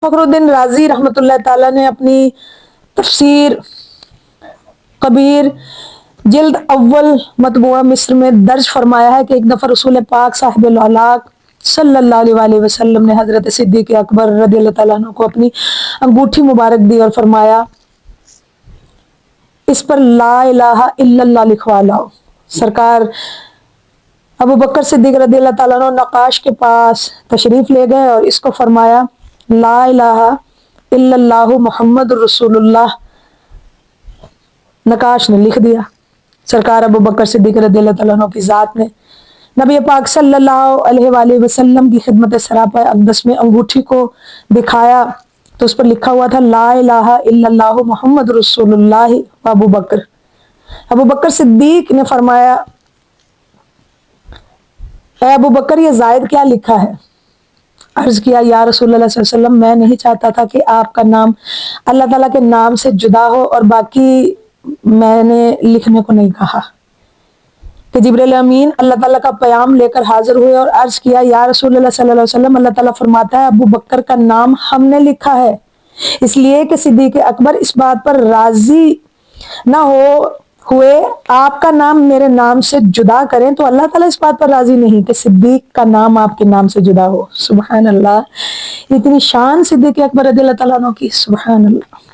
फखरुद्दीन राजी रहमतुल्लाह ताला ने अपनी तफसीर कबीर जिल्द अव्वल मतबूआ मिस्र में दर्ज फरमाया है कि एक दफ़ा रसूल पाक साहिबुल औलाक सल्लल्लाहु अलैहि वसल्लम ने हज़रत सिद्दीक़ अकबर रज़ियल्लाहु ताला अन्हु को अपनी अंगूठी मुबारक दी और फरमाया, इस पर ला इलाहा इल्लल्लाह लिखवा लाओ। सरकार अबू बकर सिद्दीक़ रज़ियल्लाहु ताला अन्हु नक्काश के पास तशरीफ़ ले गए और इसको फरमाया, ला इलाहा इल्लल्लाहु मुहम्मदुर रसूलुल्लाह। नक्काश ने लिख दिया। सरकार अबू बकर सिद्दीक़ रज़ियल्लाहु ताला अन्हु की ज़ात ने नबी पाक सल्लल्लाहु अलैहि वसल्लम की खिदमत सरापा अक़दस में अंगूठी को दिखाया तो उस पर लिखा हुआ था, ला इलाहा इल्लल्लाहु मुहम्मदुर रसूलुल्लाह अबू बकर। अबू बकर सिद्दीक़ ने फरमाया, ऐ अबू बकर, ये ज़ायद क्या लिखा है? अर्ज़ किया, या रसूलल्लाह सल्लल्लाहु अलैहि वसल्लम, मैं नहीं चाहता था कि आपका नाम अल्लाह ताला के नाम से जुदा हो, और बाकी मैंने लिखने को नहीं कहा। कि जिब्रील अमीन अल्लाह ताला का प्याम लेकर हाजिर हुए और अर्ज़ किया, या रसूलल्लाह सल्लल्लाहु अलैहि वसल्लम, अल्लाह ताला फरमाता है अबू बकर का नाम हमने लिखा है, इसलिए कि सिद्दीक़ अकबर इस बात पर राजी ना हुए आपका नाम मेरे नाम से जुदा करें, तो अल्लाह ताला इस बात पर राजी नहीं कि सिद्दीक़ का नाम आपके नाम से जुदा हो। सुभान अल्लाह, इतनी शान सिद्दीक़ अकबर रज़ियल्लाहु ताला अन्हु की, सुभान अल्लाह।